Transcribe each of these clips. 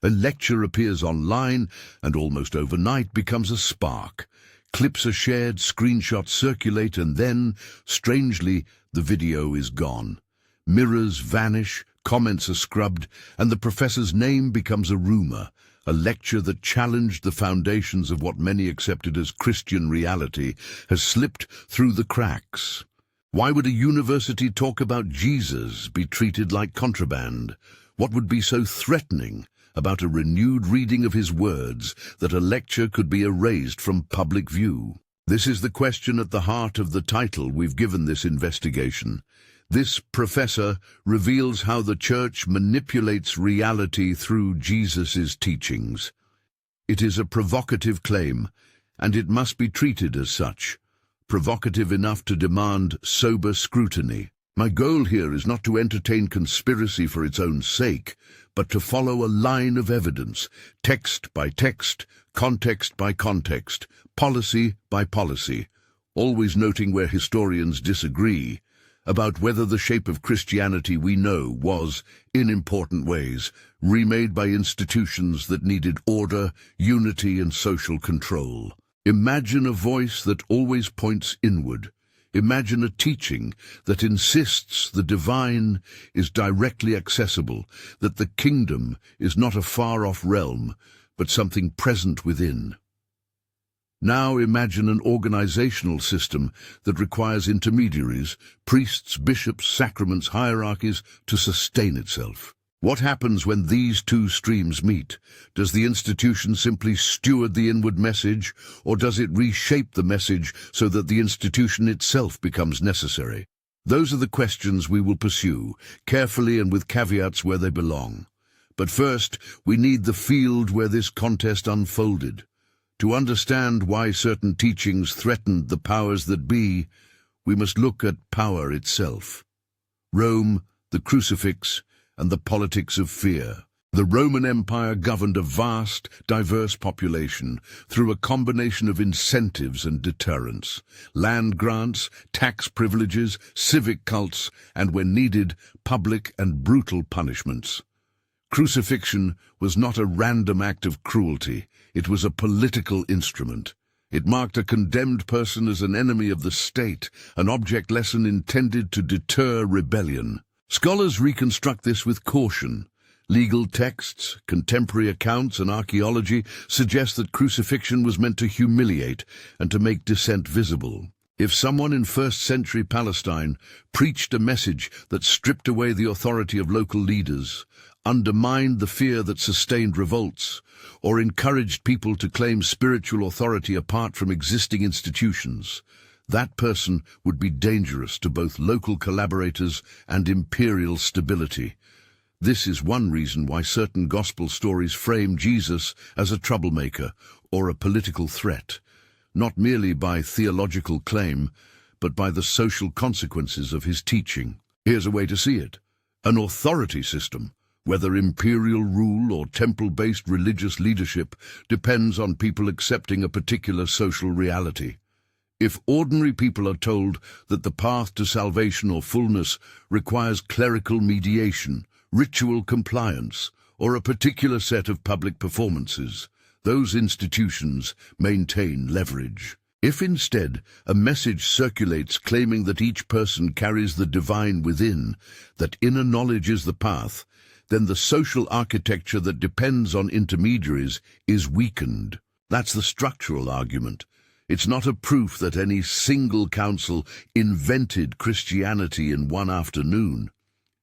A lecture appears online and almost overnight becomes a spark. Clips are shared, screenshots circulate, and then, strangely, the video is gone. Mirrors vanish, comments are scrubbed, and the professor's name becomes a rumor. A lecture that challenged the foundations of what many accepted as Christian reality has slipped through the cracks. Why would a university talk about Jesus be treated like contraband? What would be so threatening about a renewed reading of his words that a lecture could be erased from public view? This is the question at the heart of the title we've given this investigation. This professor reveals how the church manipulates reality through Jesus' teachings. It is a provocative claim, and it must be treated as such. Provocative enough to demand sober scrutiny. My goal here is not to entertain conspiracy for its own sake, but to follow a line of evidence, text by text, context by context, policy by policy, always noting where historians disagree, about whether the shape of Christianity we know was, in important ways, remade by institutions that needed order, unity, and social control. Imagine a voice that always points inward. Imagine a teaching that insists the divine is directly accessible, that the kingdom is not a far-off realm, but something present within. Now imagine an organizational system that requires intermediaries, priests, bishops, sacraments, hierarchies, to sustain itself. What happens when these two streams meet? Does the institution simply steward the inward message, or does it reshape the message so that the institution itself becomes necessary? Those are the questions we will pursue, carefully and with caveats where they belong. But first, we need the field where this contest unfolded. To understand why certain teachings threatened the powers that be, we must look at power itself. Rome, the crucifix, and the politics of fear. The Roman Empire governed a vast, diverse population through a combination of incentives and deterrents, land grants, tax privileges, civic cults, and when needed, public and brutal punishments. Crucifixion was not a random act of cruelty, it was a political instrument. It marked a condemned person as an enemy of the state, an object lesson intended to deter rebellion. Scholars reconstruct this with caution. Legal texts, contemporary accounts, and archaeology suggest that crucifixion was meant to humiliate and to make dissent visible. If someone in first-century Palestine preached a message that stripped away the authority of local leaders, undermined the fear that sustained revolts, or encouraged people to claim spiritual authority apart from existing institutions, that person would be dangerous to both local collaborators and imperial stability. This is one reason why certain gospel stories frame Jesus as a troublemaker or a political threat, not merely by theological claim, but by the social consequences of his teaching. Here's a way to see it. An authority system, whether imperial rule or temple-based religious leadership, depends on people accepting a particular social reality. If ordinary people are told that the path to salvation or fullness requires clerical mediation, ritual compliance, or a particular set of public performances, those institutions maintain leverage. If instead a message circulates claiming that each person carries the divine within, that inner knowledge is the path, then the social architecture that depends on intermediaries is weakened. That's the structural argument. It's not a proof that any single council invented Christianity in one afternoon.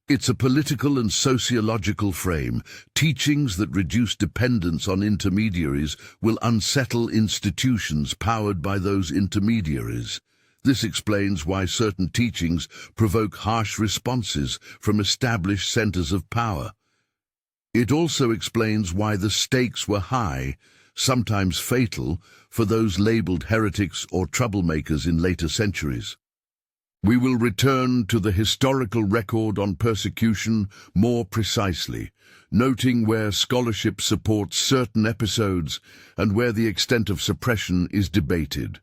It's a political and sociological frame. Teachings that reduce dependence on intermediaries will unsettle institutions powered by those intermediaries. This explains why certain teachings provoke harsh responses from established centers of power. It also explains why the stakes were high, sometimes fatal, for those labeled heretics or troublemakers in later centuries. We will return to the historical record on persecution more precisely, noting where scholarship supports certain episodes and where the extent of suppression is debated.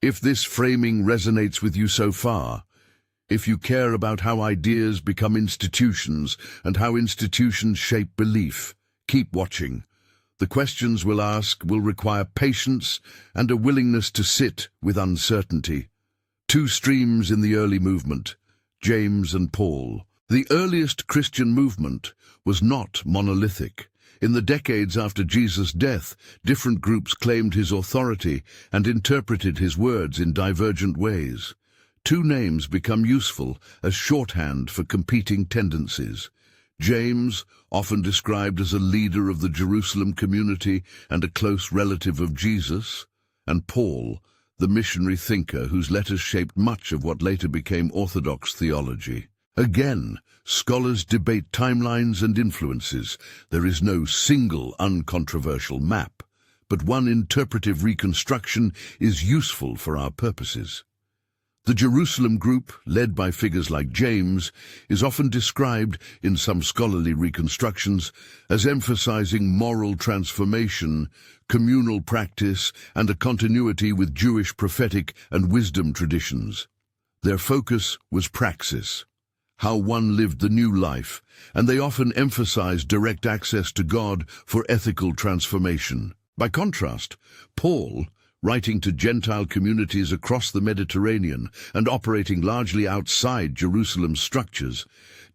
If this framing resonates with you so far, if you care about how ideas become institutions and how institutions shape belief, Keep watching. The questions we'll ask will require patience and a willingness to sit with uncertainty. Two streams in the early movement, James and Paul. The earliest Christian movement was not monolithic. In the decades after Jesus' death, different groups claimed his authority and interpreted his words in divergent ways. Two names become useful as shorthand for competing tendencies. James, often described as a leader of the Jerusalem community and a close relative of Jesus, and Paul, the missionary thinker whose letters shaped much of what later became Orthodox theology. Again, scholars debate timelines and influences. There is no single uncontroversial map, but one interpretive reconstruction is useful for our purposes. The Jerusalem group, led by figures like James, is often described, in some scholarly reconstructions, as emphasizing moral transformation, communal practice, and a continuity with Jewish prophetic and wisdom traditions. Their focus was praxis, how one lived the new life, and they often emphasized direct access to God for ethical transformation. By contrast, Paul, writing to Gentile communities across the Mediterranean and operating largely outside Jerusalem's structures,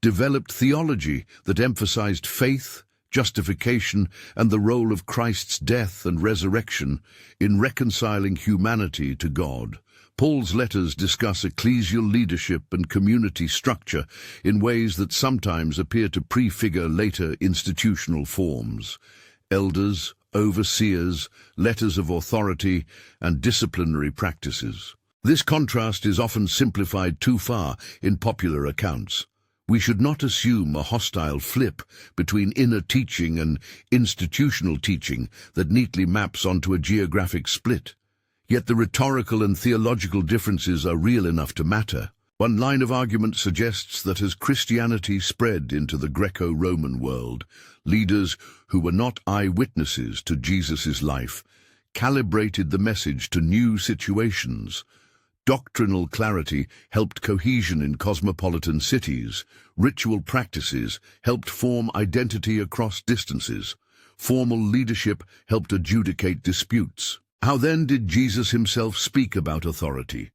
developed theology that emphasized faith, justification, and the role of Christ's death and resurrection in reconciling humanity to God. Paul's letters discuss ecclesial leadership and community structure in ways that sometimes appear to prefigure later institutional forms. Elders, overseers, letters of authority, and disciplinary practices. This contrast is often simplified too far in popular accounts. We should not assume a hostile flip between inner teaching and institutional teaching that neatly maps onto a geographic split. Yet the rhetorical and theological differences are real enough to matter. One line of argument suggests that as Christianity spread into the Greco-Roman world, leaders who were not eyewitnesses to Jesus' life calibrated the message to new situations. Doctrinal clarity helped cohesion in cosmopolitan cities. Ritual practices helped form identity across distances. Formal leadership helped adjudicate disputes. How then did Jesus himself speak about authority?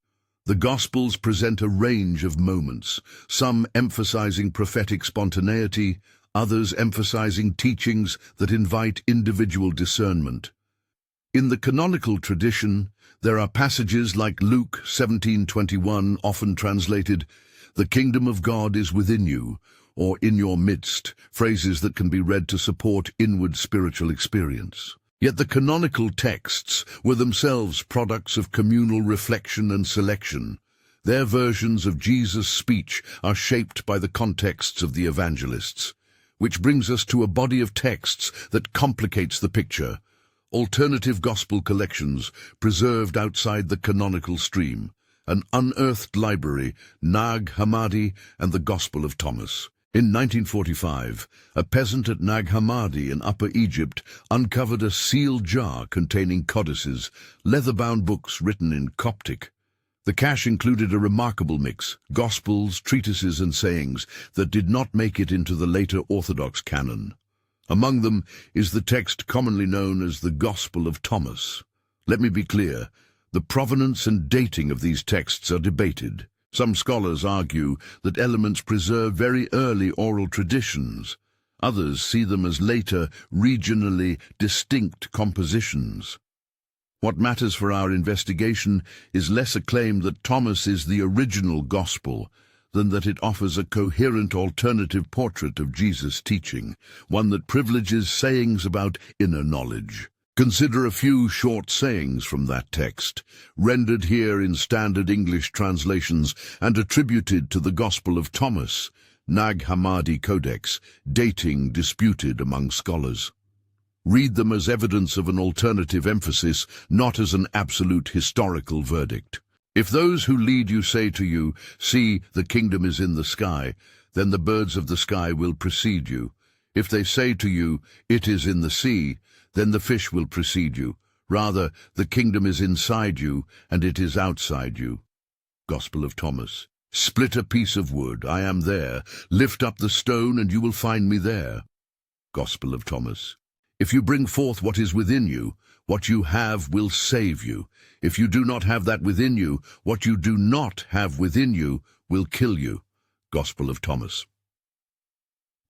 The Gospels present a range of moments, some emphasizing prophetic spontaneity, others emphasizing teachings that invite individual discernment. In the canonical tradition, there are passages like Luke 17:21, often translated, "The kingdom of God is within you," or "in your midst," phrases that can be read to support inward spiritual experience. Yet the canonical texts were themselves products of communal reflection and selection. Their versions of Jesus' speech are shaped by the contexts of the evangelists, which brings us to a body of texts that complicates the picture. Alternative gospel collections preserved outside the canonical stream, an unearthed library, Nag Hammadi and the Gospel of Thomas. In 1945, a peasant at Nag Hammadi in Upper Egypt uncovered a sealed jar containing codices, leather-bound books written in Coptic. The cache included a remarkable mix, gospels, treatises and sayings that did not make it into the later Orthodox canon. Among them is the text commonly known as the Gospel of Thomas. Let me be clear, the provenance and dating of these texts are debated. Some scholars argue that elements preserve very early oral traditions. Others see them as later, regionally distinct compositions. What matters for our investigation is less a claim that Thomas is the original gospel than that it offers a coherent alternative portrait of Jesus' teaching, one that privileges sayings about inner knowledge. Consider a few short sayings from that text, rendered here in standard English translations and attributed to the Gospel of Thomas, Nag Hammadi Codex, dating disputed among scholars. Read them as evidence of an alternative emphasis, not as an absolute historical verdict. If those who lead you say to you, "See, the kingdom is in the sky," then the birds of the sky will precede you. If they say to you, "It is in the sea," then the fish will precede you. Rather, the kingdom is inside you, and it is outside you. Gospel of Thomas. Split a piece of wood, I am there. Lift up the stone, and you will find me there. Gospel of Thomas. If you bring forth what is within you, what you have will save you. If you do not have that within you, what you do not have within you will kill you. Gospel of Thomas.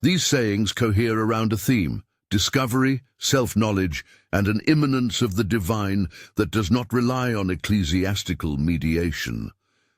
These sayings cohere around a theme: discovery, self-knowledge, and an immanence of the divine that does not rely on ecclesiastical mediation.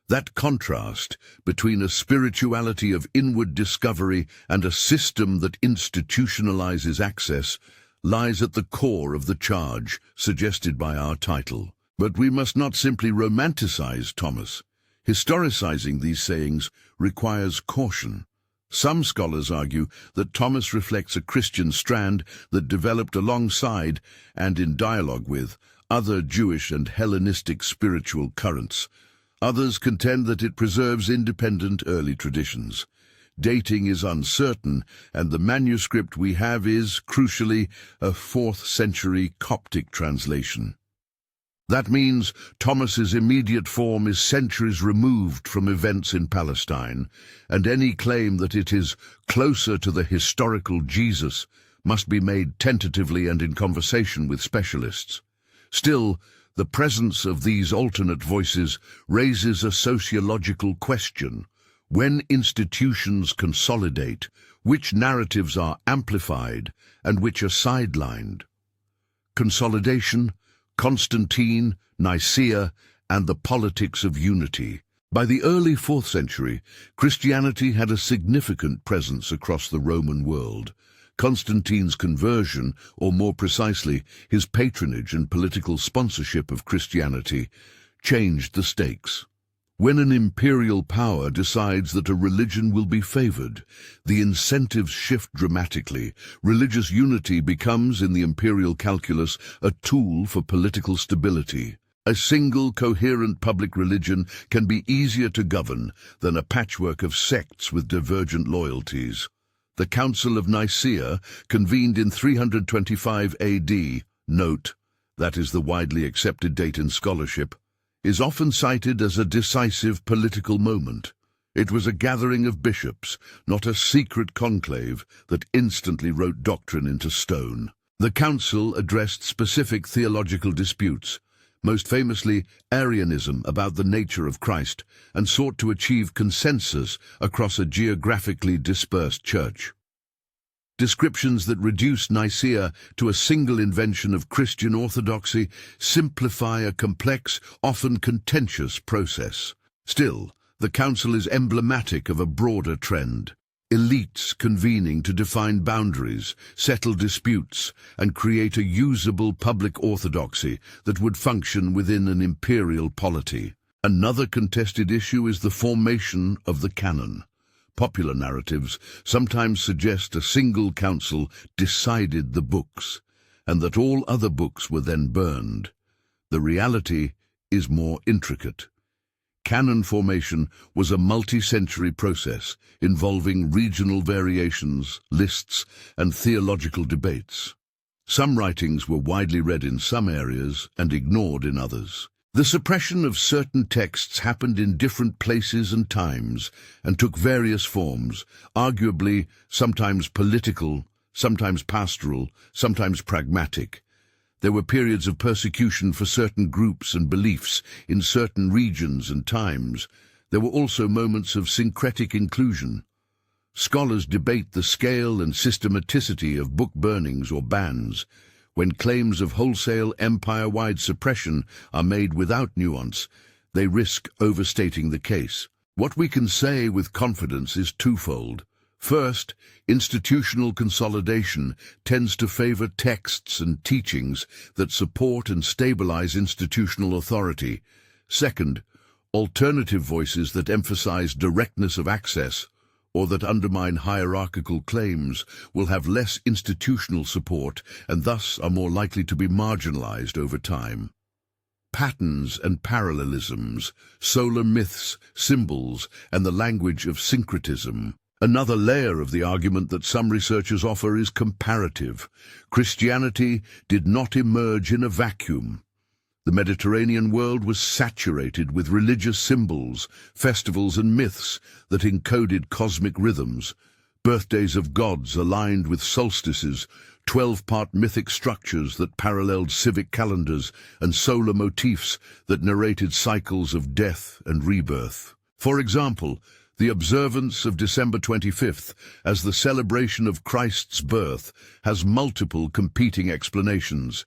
That contrast between a spirituality of inward discovery and a system that institutionalizes access lies at the core of the charge suggested by our title. But we must not simply romanticize Thomas. Historicizing these sayings requires caution. Some scholars argue that Thomas reflects a Christian strand that developed alongside and in dialogue with other Jewish and Hellenistic spiritual currents. Others contend that it preserves independent early traditions. Dating is uncertain, and the manuscript we have is, crucially, a 4th century Coptic translation. That means Thomas's immediate form is centuries removed from events in Palestine, and any claim that it is closer to the historical Jesus must be made tentatively and in conversation with specialists. Still, the presence of these alternate voices raises a sociological question. When institutions consolidate, which narratives are amplified and which are sidelined? Consolidation, Constantine, Nicaea, and the politics of unity. By the early 4th century, Christianity had a significant presence across the Roman world. Constantine's conversion, or more precisely, his patronage and political sponsorship of Christianity, changed the stakes. When an imperial power decides that a religion will be favored, the incentives shift dramatically. Religious unity becomes, in the imperial calculus, a tool for political stability. A single, coherent public religion can be easier to govern than a patchwork of sects with divergent loyalties. The Council of Nicaea, convened in 325 AD, note, that is the widely accepted date in scholarship, is often cited as a decisive political moment. It was a gathering of bishops, not a secret conclave that instantly wrote doctrine into stone. The council addressed specific theological disputes, most famously Arianism about the nature of Christ, and sought to achieve consensus across a geographically dispersed church. Descriptions that reduce Nicaea to a single invention of Christian orthodoxy simplify a complex, often contentious process. Still, the council is emblematic of a broader trend. Elites convening to define boundaries, settle disputes, and create a usable public orthodoxy that would function within an imperial polity. Another contested issue is the formation of the canon. Popular narratives sometimes suggest a single council decided the books, and that all other books were then burned. The reality is more intricate. Canon formation was a multi-century process involving regional variations, lists, and theological debates. Some writings were widely read in some areas and ignored in others. The suppression of certain texts happened in different places and times and took various forms, arguably sometimes political, sometimes pastoral, sometimes pragmatic. There were periods of persecution for certain groups and beliefs in certain regions and times. There were also moments of syncretic inclusion. Scholars debate the scale and systematicity of book burnings or bans. When claims of wholesale empire-wide suppression are made without nuance, they risk overstating the case. What we can say with confidence is twofold. First, institutional consolidation tends to favor texts and teachings that support and stabilize institutional authority. Second, alternative voices that emphasize directness of access or that undermine hierarchical claims will have less institutional support and thus are more likely to be marginalized over time. Patterns and parallelisms, solar myths, symbols, and the language of syncretism. Another layer of the argument that some researchers offer is comparative. Christianity did not emerge in a vacuum. The Mediterranean world was saturated with religious symbols, festivals, and myths that encoded cosmic rhythms. birthdays of gods aligned with solstices, 12-part mythic structures that paralleled civic calendars, and solar motifs that narrated cycles of death and rebirth. For example, the observance of December 25th as the celebration of Christ's birth has multiple competing explanations.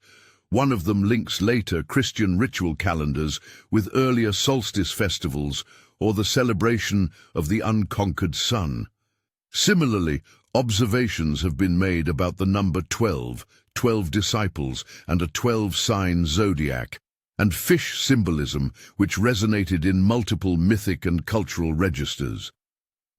One of them links later Christian ritual calendars with earlier solstice festivals or the celebration of the unconquered sun. Similarly, observations have been made about the number 12, 12 disciples, and a 12-sign zodiac, and fish symbolism, which resonated in multiple mythic and cultural registers.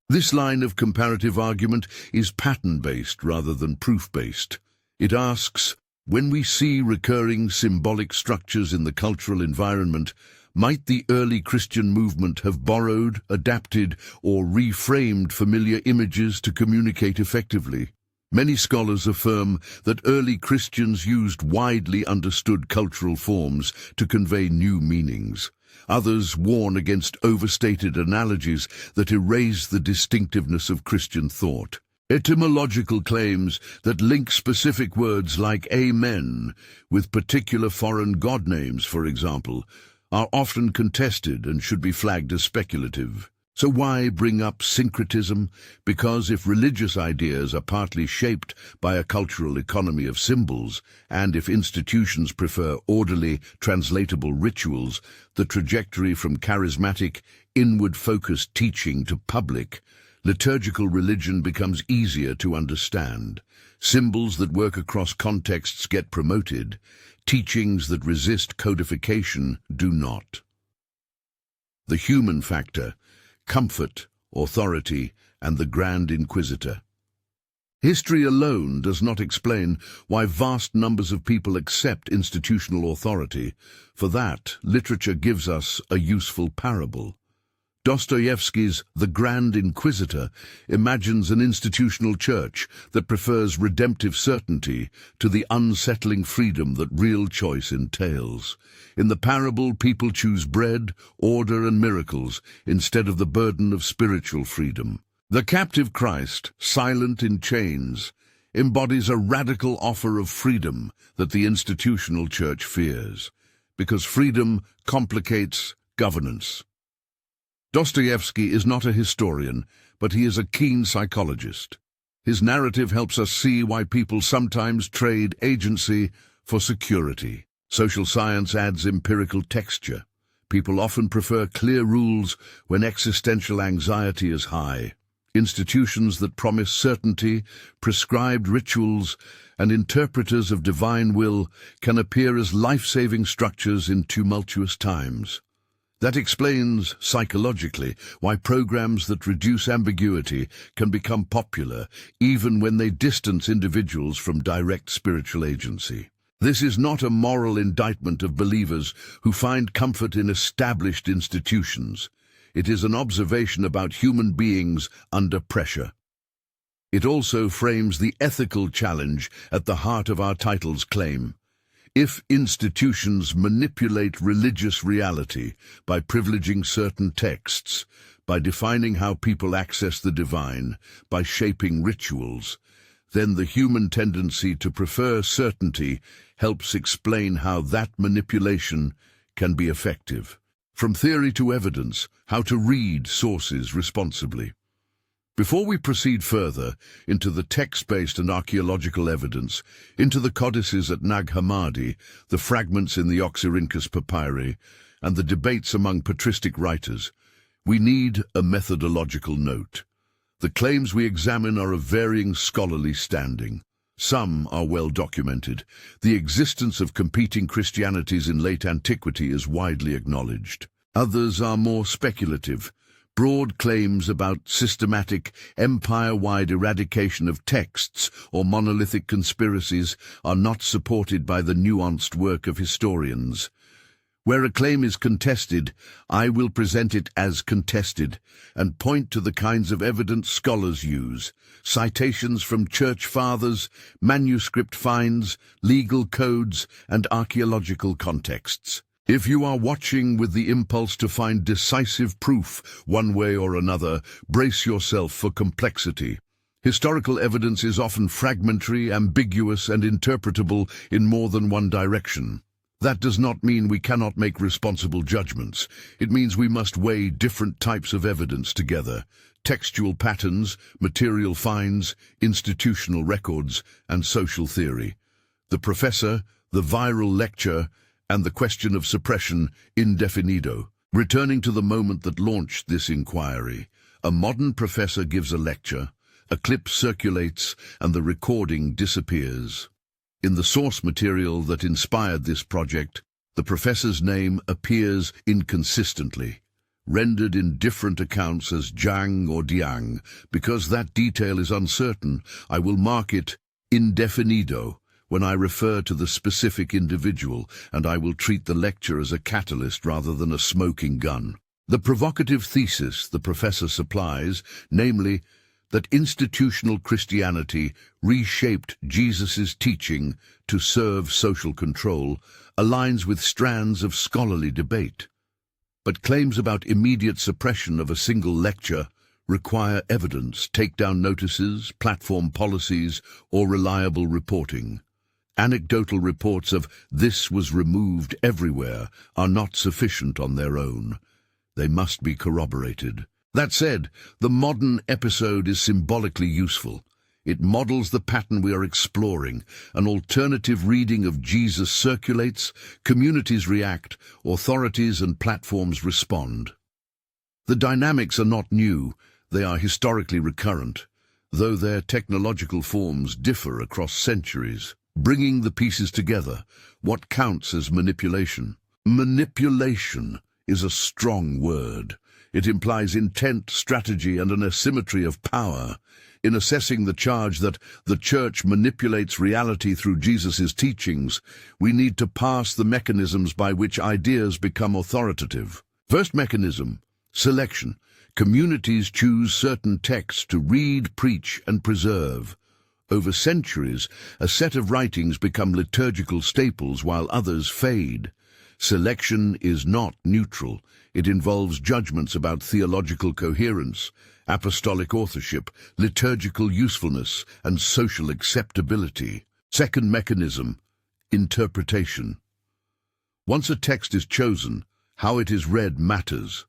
This line of comparative argument is pattern-based rather than proof-based. It asks, when we see recurring symbolic structures in the cultural environment, might the early Christian movement have borrowed, adapted, or reframed familiar images to communicate effectively? Many scholars affirm that early Christians used widely understood cultural forms to convey new meanings. Others warn against overstated analogies that erase the distinctiveness of Christian thought. Etymological claims that link specific words like amen with particular foreign god names, for example, are often contested and should be flagged as speculative. So why bring up syncretism? Because if religious ideas are partly shaped by a cultural economy of symbols, and if institutions prefer orderly, translatable rituals, the trajectory from charismatic, inward-focused teaching to public, liturgical religion becomes easier to understand. Symbols that work across contexts get promoted. Teachings that resist codification do not. The human factor, comfort, authority, and the Grand Inquisitor. History alone does not explain why vast numbers of people accept institutional authority. For that, literature gives us a useful parable. Dostoevsky's The Grand Inquisitor imagines an institutional church that prefers redemptive certainty to the unsettling freedom that real choice entails. In the parable, people choose bread, order, and miracles instead of the burden of spiritual freedom. The captive Christ, silent in chains, embodies a radical offer of freedom that the institutional church fears, because freedom complicates governance. Dostoevsky is not a historian, but he is a keen psychologist. His narrative helps us see why people sometimes trade agency for security. Social science adds empirical texture. People often prefer clear rules when existential anxiety is high. Institutions that promise certainty, prescribed rituals, and interpreters of divine will can appear as life-saving structures in tumultuous times. That explains, psychologically, why programs that reduce ambiguity can become popular, even when they distance individuals from direct spiritual agency. This is not a moral indictment of believers who find comfort in established institutions. It is an observation about human beings under pressure. It also frames the ethical challenge at the heart of our title's claim. If institutions manipulate religious reality by privileging certain texts, by defining how people access the divine, by shaping rituals, then the human tendency to prefer certainty helps explain how that manipulation can be effective. From theory to evidence, how to read sources responsibly. Before we proceed further into the text-based and archaeological evidence, into the codices at Nag Hammadi, the fragments in the Oxyrhynchus papyri, and the debates among patristic writers, we need a methodological note. The claims we examine are of varying scholarly standing. Some are well documented. The existence of competing Christianities in late antiquity is widely acknowledged. Others are more speculative. Broad claims about systematic, empire-wide eradication of texts or monolithic conspiracies are not supported by the nuanced work of historians. Where a claim is contested, I will present it as contested and point to the kinds of evidence scholars use: citations from church fathers, manuscript finds, legal codes, and archaeological contexts. If you are watching with the impulse to find decisive proof one way or another, brace yourself for complexity. Historical evidence is often fragmentary, ambiguous, and interpretable in more than one direction. That does not mean we cannot make responsible judgments. It means we must weigh different types of evidence together: textual patterns, material finds, institutional records, and social theory. The professor, the viral lecture, and the question of suppression indefinido. Returning to the moment that launched this inquiry, a modern professor gives a lecture, a clip circulates, and the recording disappears. In the source material that inspired this project, the professor's name appears inconsistently, rendered in different accounts as Jiang or Diang. Because that detail is uncertain, I will mark it indefinido when I refer to the specific individual, and I will treat the lecture as a catalyst rather than a smoking gun. The provocative thesis the professor supplies, namely, that institutional Christianity reshaped Jesus' teaching to serve social control, aligns with strands of scholarly debate. But claims about immediate suppression of a single lecture require evidence, takedown notices, platform policies, or reliable reporting. Anecdotal reports of "this was removed everywhere" are not sufficient on their own. They must be corroborated. That said, the modern episode is symbolically useful. It models the pattern we are exploring. An alternative reading of Jesus circulates, communities react, authorities and platforms respond. The dynamics are not new, they are historically recurrent, though their technological forms differ across centuries. Bringing the pieces together, what counts as manipulation? Manipulation is a strong word. It implies intent, strategy, and an asymmetry of power. In assessing the charge that the Church manipulates reality through Jesus' teachings, we need to parse the mechanisms by which ideas become authoritative. First mechanism, selection. Communities choose certain texts to read, preach, and preserve. Over centuries, a set of writings become liturgical staples while others fade. Selection is not neutral. It involves judgments about theological coherence, apostolic authorship, liturgical usefulness, and social acceptability. Second mechanism, interpretation. Once a text is chosen, how it is read matters.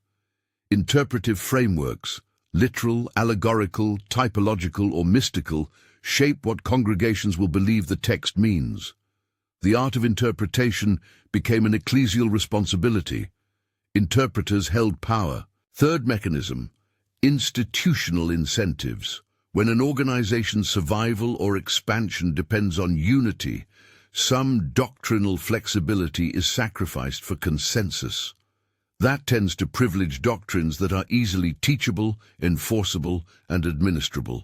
Interpretive frameworks, literal, allegorical, typological, or mystical, shape what congregations will believe the text means. The art of interpretation became an ecclesial responsibility. Interpreters held power. Third mechanism, institutional incentives. When an organization's survival or expansion depends on unity, some doctrinal flexibility is sacrificed for consensus. That tends to privilege doctrines that are easily teachable, enforceable, and administrable.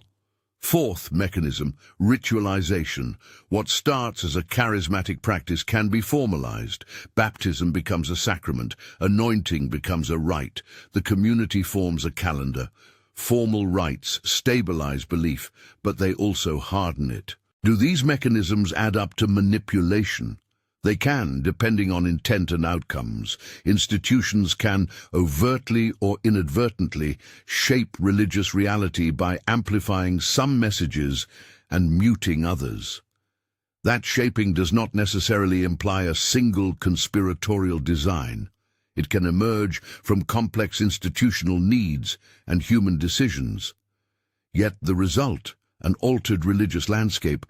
Fourth mechanism, ritualization. What starts as a charismatic practice can be formalized. Baptism becomes a sacrament. Anointing becomes a rite. The community forms a calendar. Formal rites stabilize belief, but they also harden it. Do these mechanisms add up to manipulation? They can, depending on intent and outcomes. Institutions can overtly or inadvertently shape religious reality by amplifying some messages and muting others. That shaping does not necessarily imply a single conspiratorial design. It can emerge from complex institutional needs and human decisions. Yet the result, an altered religious landscape,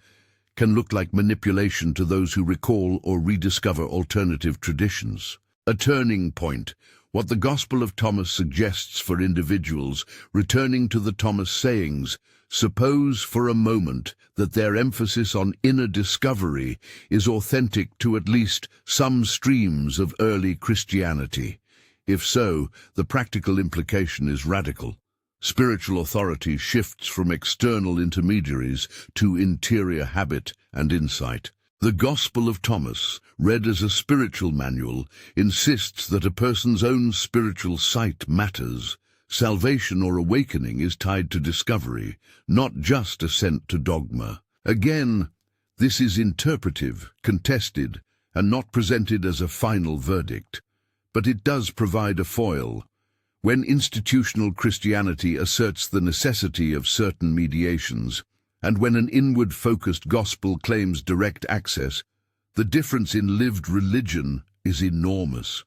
can look like manipulation to those who recall or rediscover alternative traditions. A turning point, what the Gospel of Thomas suggests for individuals, returning to the Thomas sayings. Suppose for a moment that their emphasis on inner discovery is authentic to at least some streams of early Christianity. If so, the practical implication is radical. Spiritual authority shifts from external intermediaries to interior habit and insight. The Gospel of Thomas, read as a spiritual manual, insists that a person's own spiritual sight matters. Salvation or awakening is tied to discovery, not just assent to dogma. Again, this is interpretive, contested, and not presented as a final verdict. But it does provide a foil. When institutional Christianity asserts the necessity of certain mediations, and when an inward-focused gospel claims direct access, the difference in lived religion is enormous.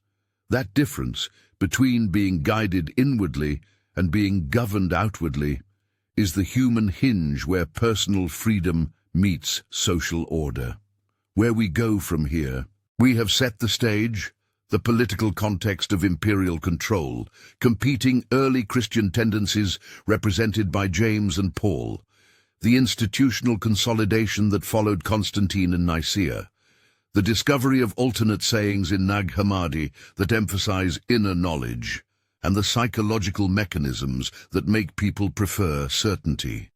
That difference between being guided inwardly and being governed outwardly is the human hinge where personal freedom meets social order. Where we go from here, we have set the stage, the political context of imperial control, competing early Christian tendencies represented by James and Paul, the institutional consolidation that followed Constantine and Nicaea, the discovery of alternate sayings in Nag Hammadi that emphasize inner knowledge, and the psychological mechanisms that make people prefer certainty.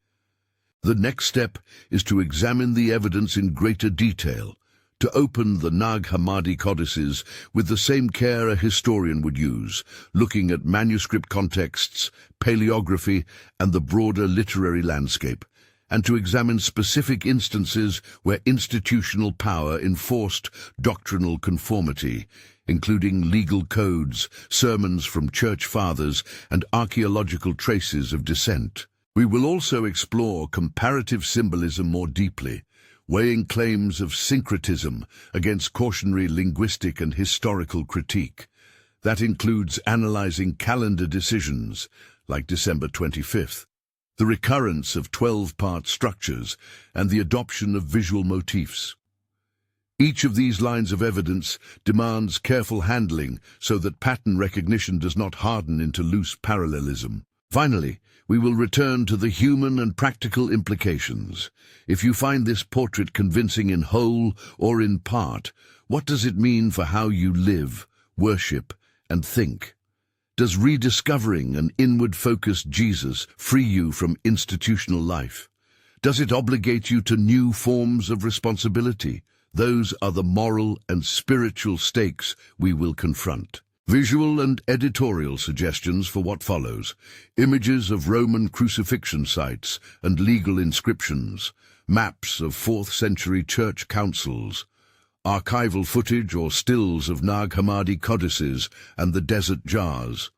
The next step is to examine the evidence in greater detail, to open the Nag Hammadi codices with the same care a historian would use, looking at manuscript contexts, paleography, and the broader literary landscape, and to examine specific instances where institutional power enforced doctrinal conformity, including legal codes, sermons from church fathers, and archaeological traces of dissent. We will also explore comparative symbolism more deeply, weighing claims of syncretism against cautionary linguistic and historical critique. That includes analyzing calendar decisions, like December 25th, the recurrence of 12-part structures, and the adoption of visual motifs. Each of these lines of evidence demands careful handling so that pattern recognition does not harden into loose parallelism. Finally, we will return to the human and practical implications. If you find this portrait convincing in whole or in part, what does it mean for how you live, worship, and think? Does rediscovering an inward-focused Jesus free you from institutional life? Does it obligate you to new forms of responsibility? Those are the moral and spiritual stakes we will confront. Visual and editorial suggestions for what follows: images of Roman crucifixion sites and legal inscriptions, maps of 4th century church councils, archival footage or stills of Nag Hammadi codices and the desert jars,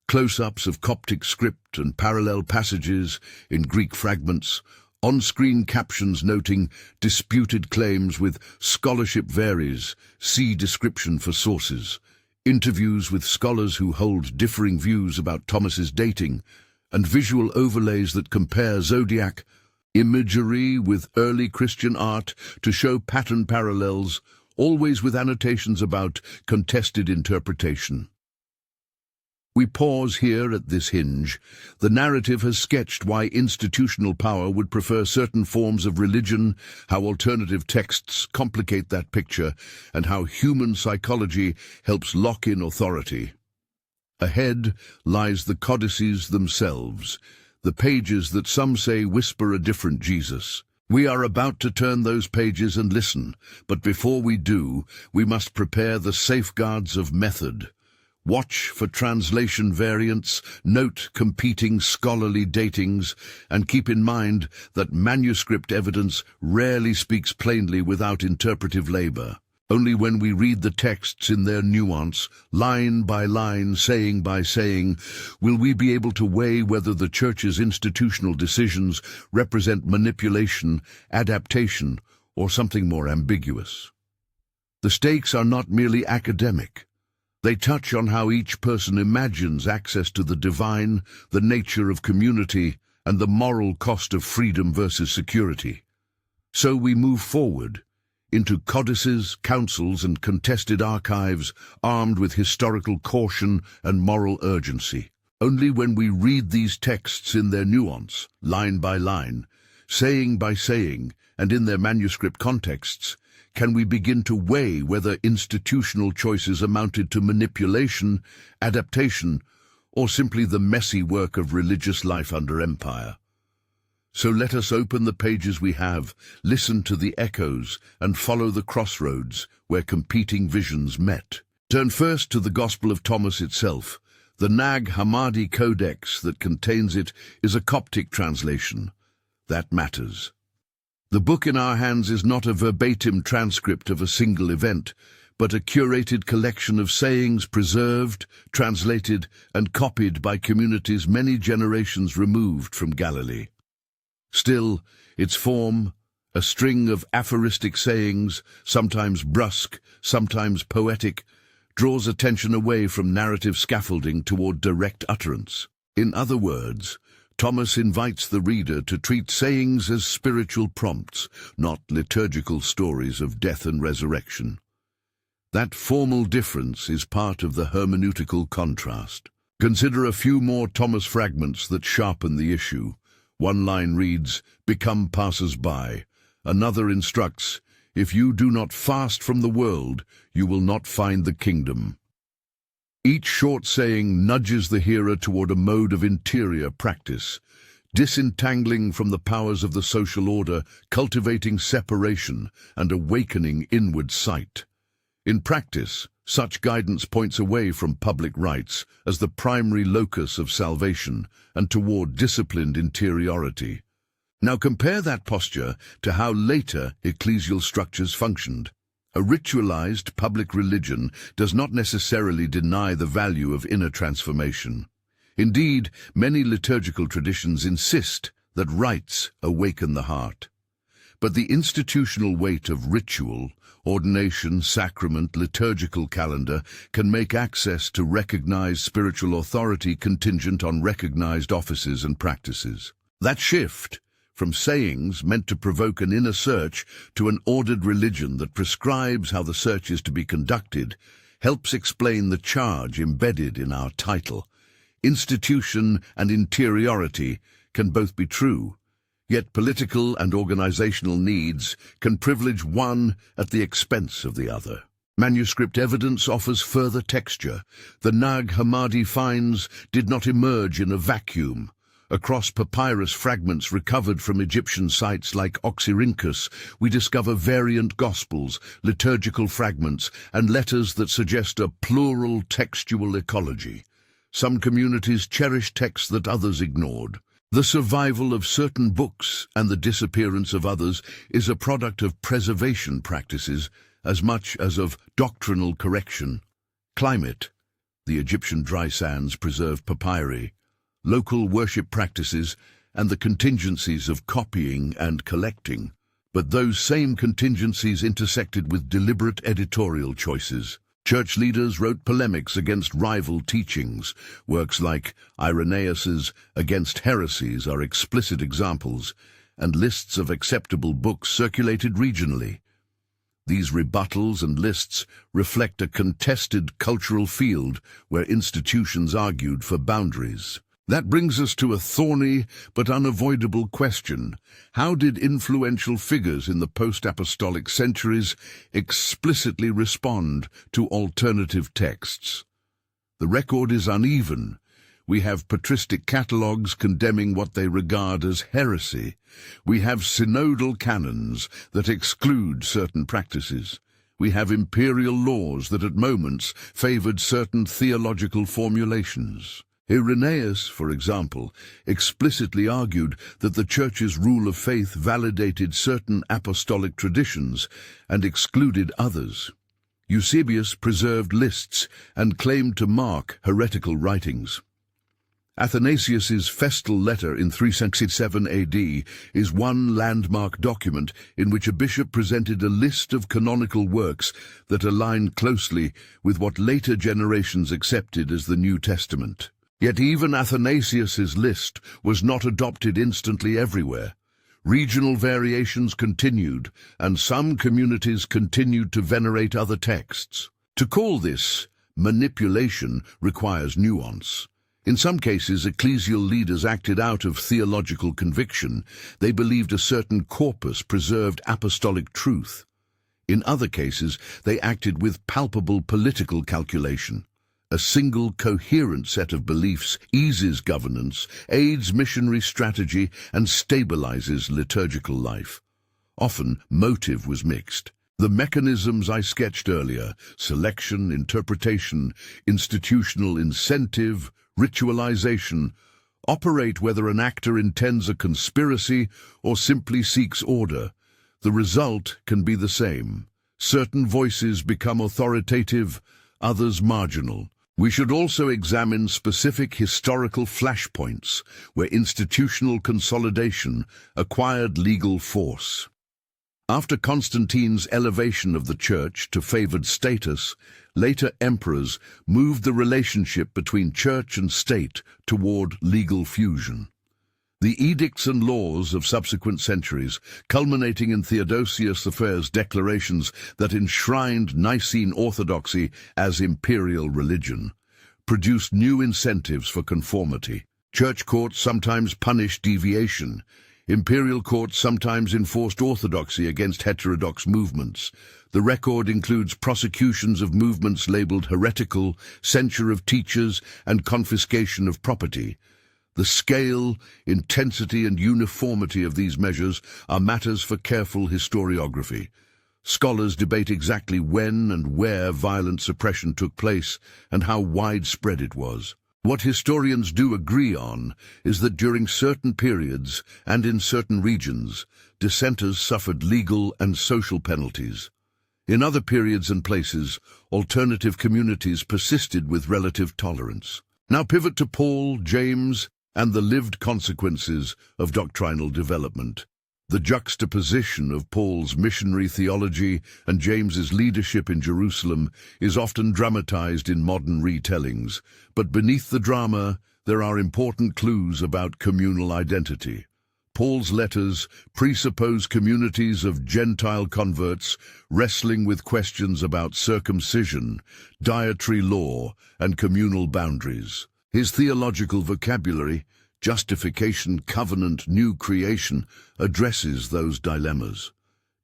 close-ups of Coptic script and parallel passages in Greek fragments, on-screen captions noting disputed claims with scholarship varies, see description for sources, interviews with scholars who hold differing views about Thomas's dating, and visual overlays that compare zodiac imagery with early Christian art to show pattern parallels, always with annotations about contested interpretation. We pause here at this hinge. The narrative has sketched why institutional power would prefer certain forms of religion, how alternative texts complicate that picture, and how human psychology helps lock in authority. Ahead lies the codices themselves, the pages that some say whisper a different Jesus. We are about to turn those pages and listen, but before we do, we must prepare the safeguards of method. Watch for translation variants, note competing scholarly datings, and keep in mind that manuscript evidence rarely speaks plainly without interpretive labor. Only when we read the texts in their nuance, line by line, saying by saying, will we be able to weigh whether the Church's institutional decisions represent manipulation, adaptation, or something more ambiguous. The stakes are not merely academic. They touch on how each person imagines access to the divine, the nature of community, and the moral cost of freedom versus security. So we move forward into codices, councils, and contested archives armed with historical caution and moral urgency. Only when we read these texts in their nuance, line by line, saying by saying, and in their manuscript contexts, can we begin to weigh whether institutional choices amounted to manipulation, adaptation, or simply the messy work of religious life under empire. So let us open the pages we have, listen to the echoes, and follow the crossroads where competing visions met. Turn first to the Gospel of Thomas itself. The Nag Hammadi Codex that contains it is a Coptic translation. That matters. The book in our hands is not a verbatim transcript of a single event, but a curated collection of sayings preserved, translated, and copied by communities many generations removed from Galilee. Still, its form, a string of aphoristic sayings, sometimes brusque, sometimes poetic, draws attention away from narrative scaffolding toward direct utterance. In other words, Thomas invites the reader to treat sayings as spiritual prompts, not liturgical stories of death and resurrection. That formal difference is part of the hermeneutical contrast. Consider a few more Thomas fragments that sharpen the issue. One line reads, "Become passers-by." Another instructs, "If you do not fast from the world, you will not find the kingdom." Each short saying nudges the hearer toward a mode of interior practice, disentangling from the powers of the social order, cultivating separation, and awakening inward sight. In practice, such guidance points away from public rites as the primary locus of salvation and toward disciplined interiority. Now compare that posture to how later ecclesial structures functioned. A ritualized public religion does not necessarily deny the value of inner transformation. Indeed, many liturgical traditions insist that rites awaken the heart. But the institutional weight of ritual, ordination, sacrament, liturgical calendar can make access to recognized spiritual authority contingent on recognized offices and practices. That shift from sayings meant to provoke an inner search to an ordered religion that prescribes how the search is to be conducted helps explain the charge embedded in our title. Institution and interiority can both be true, yet political and organizational needs can privilege one at the expense of the other. Manuscript evidence offers further texture. The Nag Hammadi finds did not emerge in a vacuum. Across papyrus fragments recovered from Egyptian sites like Oxyrhynchus, we discover variant gospels, liturgical fragments, and letters that suggest a plural textual ecology. Some communities cherish texts that others ignored. The survival of certain books and the disappearance of others is a product of preservation practices as much as of doctrinal correction. Climate. The Egyptian dry sands preserved papyri. Local worship practices, and the contingencies of copying and collecting. But those same contingencies intersected with deliberate editorial choices. Church leaders wrote polemics against rival teachings. Works like Irenaeus's Against Heresies are explicit examples, and lists of acceptable books circulated regionally. These rebuttals and lists reflect a contested cultural field where institutions argued for boundaries. That brings us to a thorny but unavoidable question. How did influential figures in the post-apostolic centuries explicitly respond to alternative texts? The record is uneven. We have patristic catalogues condemning what they regard as heresy. We have synodal canons that exclude certain practices. We have imperial laws that at moments favored certain theological formulations. Irenaeus, for example, explicitly argued that the Church's rule of faith validated certain apostolic traditions and excluded others. Eusebius preserved lists and claimed to mark heretical writings. Athanasius's festal letter in 367 AD is one landmark document in which a bishop presented a list of canonical works that aligned closely with what later generations accepted as the New Testament. Yet even Athanasius's list was not adopted instantly everywhere. Regional variations continued, and some communities continued to venerate other texts. To call this manipulation requires nuance. In some cases, ecclesial leaders acted out of theological conviction. They believed a certain corpus preserved apostolic truth. In other cases, they acted with palpable political calculation. A single coherent set of beliefs eases governance, aids missionary strategy, and stabilizes liturgical life. Often, motive was mixed. The mechanisms I sketched earlier, selection, interpretation, institutional incentive, ritualization, operate whether an actor intends a conspiracy or simply seeks order. The result can be the same: Certain voices become authoritative, others marginal. We should also examine specific historical flashpoints where institutional consolidation acquired legal force. After Constantine's elevation of the church to favored status, later emperors moved the relationship between church and state toward legal fusion. The edicts and laws of subsequent centuries, culminating in Theodosius I's declarations that enshrined Nicene orthodoxy as imperial religion, produced new incentives for conformity. Church courts sometimes punished deviation. Imperial courts sometimes enforced orthodoxy against heterodox movements. The record includes prosecutions of movements labeled heretical, censure of teachers, and confiscation of property. The scale, intensity, and uniformity of these measures are matters for careful historiography. Scholars debate exactly when and where violent suppression took place and how widespread it was. What historians do agree on is that during certain periods and in certain regions, dissenters suffered legal and social penalties. In other periods and places, alternative communities persisted with relative tolerance. Now pivot to Paul, James, and the lived consequences of doctrinal development. The juxtaposition of Paul's missionary theology and James's leadership in Jerusalem is often dramatized in modern retellings, but beneath the drama there are important clues about communal identity. Paul's letters presuppose communities of Gentile converts wrestling with questions about circumcision, dietary law, and communal boundaries. His theological vocabulary, justification, covenant, new creation, addresses those dilemmas.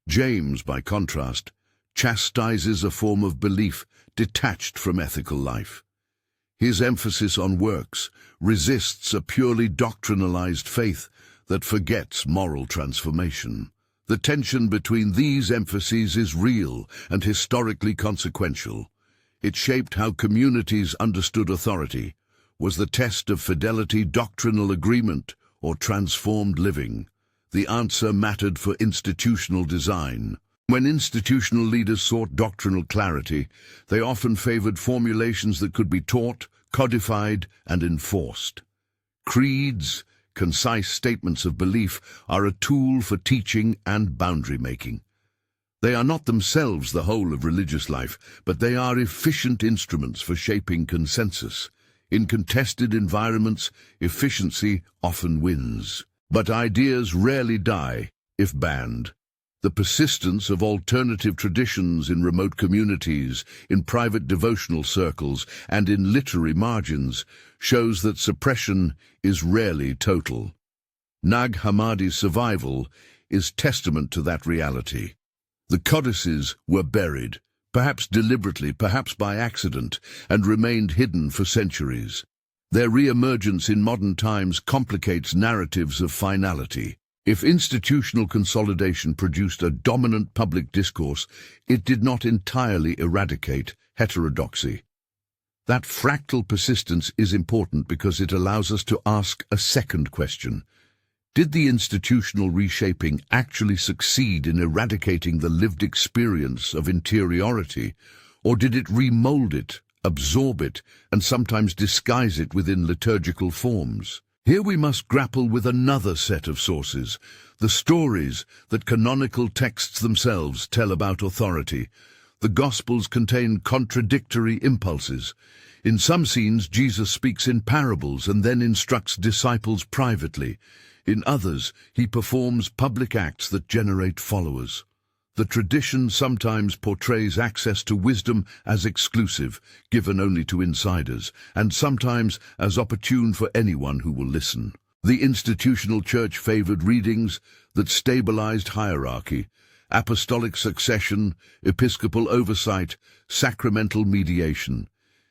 James, by contrast, chastises a form of belief detached from ethical life. His emphasis on works resists a purely doctrinalized faith that forgets moral transformation. The tension between these emphases is real and historically consequential. It shaped how communities understood authority. Was the test of fidelity doctrinal agreement or transformed living? The answer mattered for institutional design. When institutional leaders sought doctrinal clarity, they often favored formulations that could be taught, codified, and enforced. Creeds, concise statements of belief, are a tool for teaching and boundary making. They are not themselves the whole of religious life, but they are efficient instruments for shaping consensus. In contested environments, efficiency often wins. But ideas rarely die if banned. The persistence of alternative traditions in remote communities, in private devotional circles, and in literary margins shows that suppression is rarely total. Nag Hammadi's survival is testament to that reality. The codices were buried, perhaps deliberately, perhaps by accident, and remained hidden for centuries. Their re-emergence in modern times complicates narratives of finality. If institutional consolidation produced a dominant public discourse, it did not entirely eradicate heterodoxy. That fractal persistence is important because it allows us to ask a second question. Did the institutional reshaping actually succeed in eradicating the lived experience of interiority, or did it remold it, absorb it, and sometimes disguise it within liturgical forms? Here we must grapple with another set of sources, the stories that canonical texts themselves tell about authority. The Gospels contain contradictory impulses. In some scenes, Jesus speaks in parables and then instructs disciples privately. In others, he performs public acts that generate followers. The tradition sometimes portrays access to wisdom as exclusive, given only to insiders, and sometimes as opportune for anyone who will listen. The institutional church favored readings that stabilized hierarchy, apostolic succession, episcopal oversight, sacramental mediation.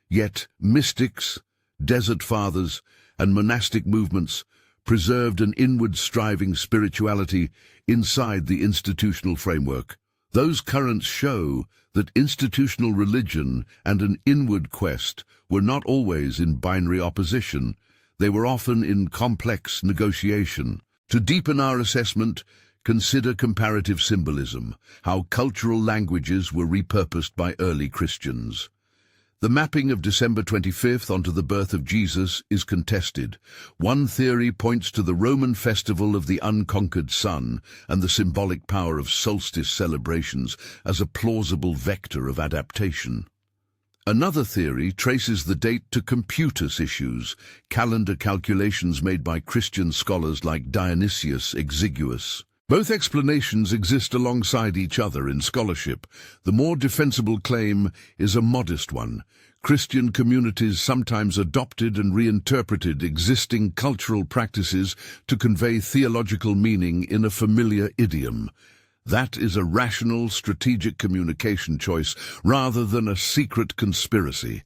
Yet mystics, desert fathers, and monastic movements preserved an inward striving spirituality inside the institutional framework. Those currents show that institutional religion and an inward quest were not always in binary opposition. They were often in complex negotiation. To deepen our assessment, Consider comparative symbolism, how cultural languages were repurposed by early Christians. The mapping of December 25th onto the birth of Jesus is contested. One theory points to the Roman festival of the unconquered sun and the symbolic power of solstice celebrations as a plausible vector of adaptation. Another theory traces the date to Computus issues, calendar calculations made by Christian scholars like Dionysius Exiguus. Both explanations exist alongside each other in scholarship. The more defensible claim is a modest one. Christian communities sometimes adopted and reinterpreted existing cultural practices to convey theological meaning in a familiar idiom. That is a rational, strategic communication choice rather than a secret conspiracy.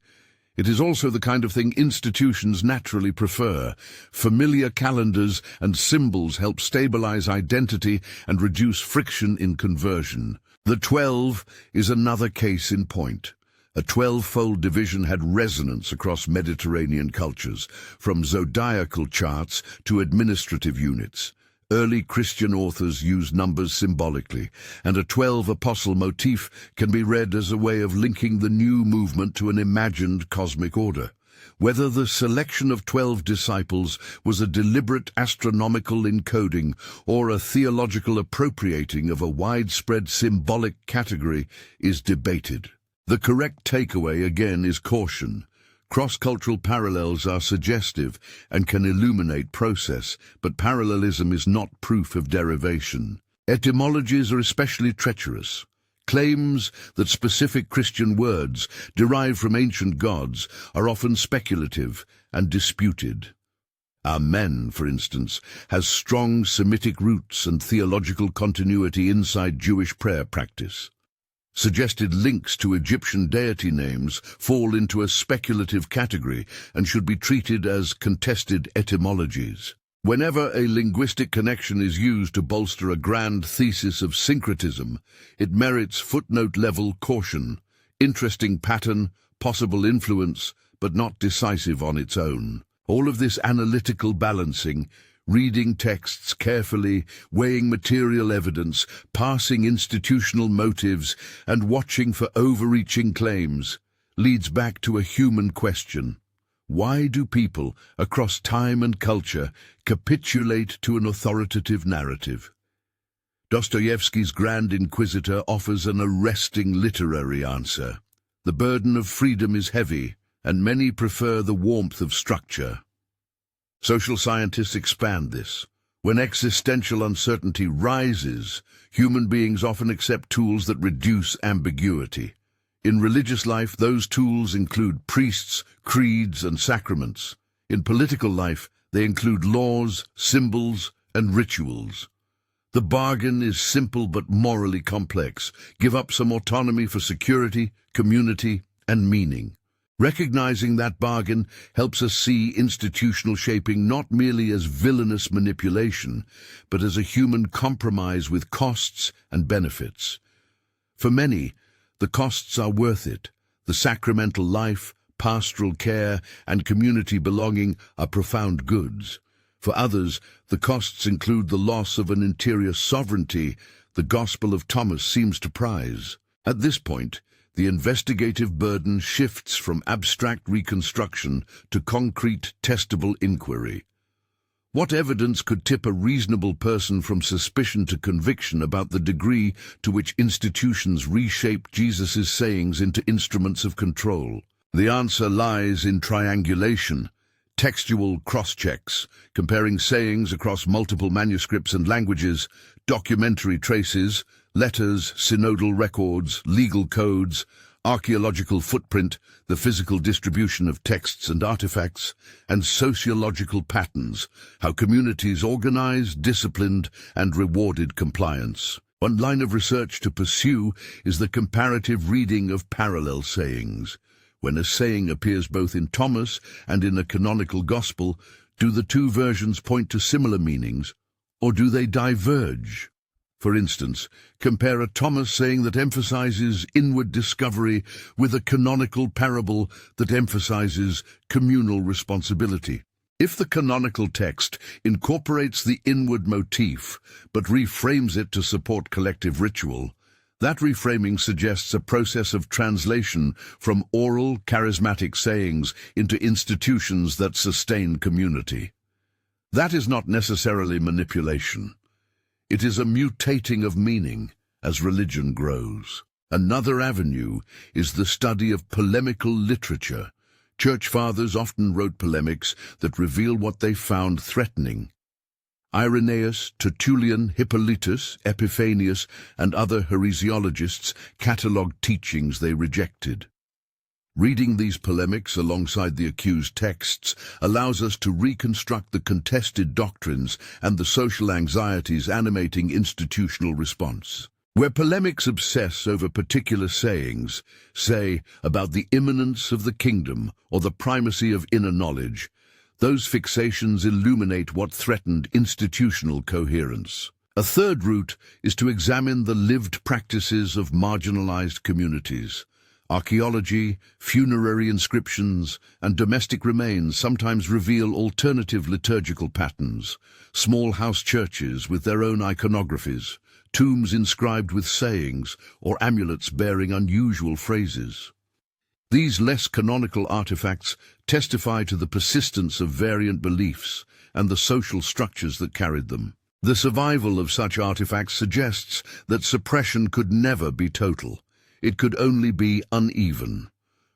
It is also the kind of thing institutions naturally prefer. Familiar calendars and symbols help stabilize identity and reduce friction in conversion. The 12 is another case in point. A 12-fold division had resonance across Mediterranean cultures, from zodiacal charts to administrative units. Early Christian authors used numbers symbolically, and a 12-apostle motif can be read as a way of linking the new movement to an imagined cosmic order. Whether the selection of 12 disciples was a deliberate astronomical encoding or a theological appropriating of a widespread symbolic category is debated. The correct takeaway, again, is caution. Cross-cultural parallels are suggestive and can illuminate process, but parallelism is not proof of derivation. Etymologies are especially treacherous. Claims that specific Christian words derived from ancient gods are often speculative and disputed. Amen, for instance, has strong Semitic roots and theological continuity inside Jewish prayer practice. Suggested links to Egyptian deity names fall into a speculative category and should be treated as contested etymologies. Whenever a linguistic connection is used to bolster a grand thesis of syncretism, it merits footnote-level caution. Interesting pattern, possible influence, but not decisive on its own. All of this analytical balancing, reading texts carefully, weighing material evidence, parsing institutional motives, and watching for overreaching claims, leads back to a human question. Why do people, across time and culture, capitulate to an authoritative narrative? Dostoevsky's Grand Inquisitor offers an arresting literary answer. The burden of freedom is heavy, and many prefer the warmth of structure. Social scientists expand this. When existential uncertainty rises, human beings often accept tools that reduce ambiguity. In religious life, those tools include priests, creeds, and sacraments. In political life, they include laws, symbols, and rituals. The bargain is simple but morally complex. Give up some autonomy for security, community, and meaning. Recognizing that bargain helps us see institutional shaping not merely as villainous manipulation, but as a human compromise with costs and benefits. For many, the costs are worth it. The sacramental life, pastoral care, and community belonging are profound goods. For others, the costs include the loss of an interior sovereignty the Gospel of Thomas seems to prize. At this point, the investigative burden shifts from abstract reconstruction to concrete, testable inquiry. What evidence could tip a reasonable person from suspicion to conviction about the degree to which institutions reshape Jesus' sayings into instruments of control? The answer lies in triangulation, textual cross-checks, comparing sayings across multiple manuscripts and languages, documentary traces, letters, synodal records, legal codes, archaeological footprint, the physical distribution of texts and artifacts, and sociological patterns, how communities organized, disciplined, and rewarded compliance. One line of research to pursue is the comparative reading of parallel sayings. When a saying appears both in Thomas and in a canonical gospel, do the two versions point to similar meanings, or do they diverge? For instance, compare a Thomas saying that emphasizes inward discovery with a canonical parable that emphasizes communal responsibility. If the canonical text incorporates the inward motif but reframes it to support collective ritual, that reframing suggests a process of translation from oral, charismatic sayings into institutions that sustain community. That is not necessarily manipulation. It is a mutating of meaning as religion grows. Another avenue is the study of polemical literature. Church fathers often wrote polemics that reveal what they found threatening. Irenaeus, Tertullian, Hippolytus, Epiphanius, and other heresiologists catalogued teachings they rejected. Reading these polemics alongside the accused texts allows us to reconstruct the contested doctrines and the social anxieties animating institutional response. Where polemics obsess over particular sayings, say, about the imminence of the kingdom or the primacy of inner knowledge, those fixations illuminate what threatened institutional coherence. A third route is to examine the lived practices of marginalized communities. Archaeology, funerary inscriptions, and domestic remains sometimes reveal alternative liturgical patterns, small house churches with their own iconographies, tombs inscribed with sayings, or amulets bearing unusual phrases. These less canonical artifacts testify to the persistence of variant beliefs and the social structures that carried them. The survival of such artifacts suggests that suppression could never be total. It could only be uneven.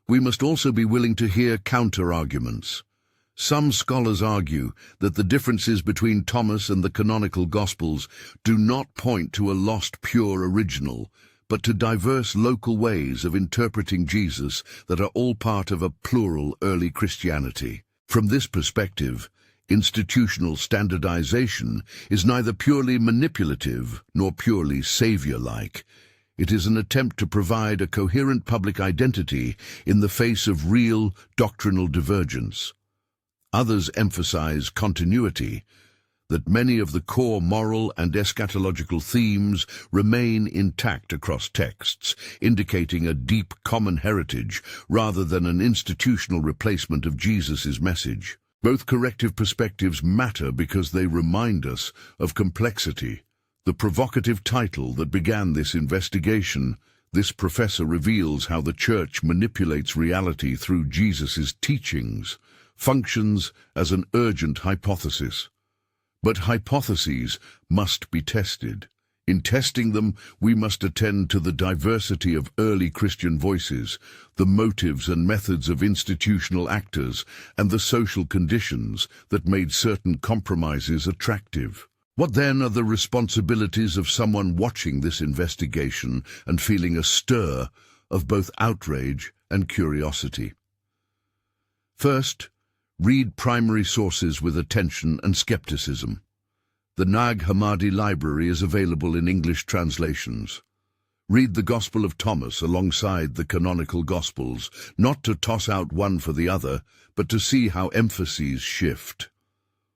We must also be willing to hear counter-arguments. Some scholars argue that the differences between Thomas and the canonical Gospels do not point to a lost pure original, but to diverse local ways of interpreting Jesus that are all part of a plural early Christianity. From this perspective, institutional standardization is neither purely manipulative nor purely savior-like. It is an attempt to provide a coherent public identity in the face of real doctrinal divergence. Others emphasize continuity, that many of the core moral and eschatological themes remain intact across texts, indicating a deep common heritage rather than an institutional replacement of Jesus' message. Both corrective perspectives matter because they remind us of complexity. The provocative title that began this investigation, "This Professor Reveals How the Church Manipulates Reality Through Jesus' Teachings," functions as an urgent hypothesis. But hypotheses must be tested. In testing them, we must attend to the diversity of early Christian voices, the motives and methods of institutional actors, and the social conditions that made certain compromises attractive. What then are the responsibilities of someone watching this investigation and feeling a stir of both outrage and curiosity? First, read primary sources with attention and skepticism. The Nag Hammadi Library is available in English translations. Read the Gospel of Thomas alongside the canonical Gospels, not to toss out one for the other, but to see how emphases shift.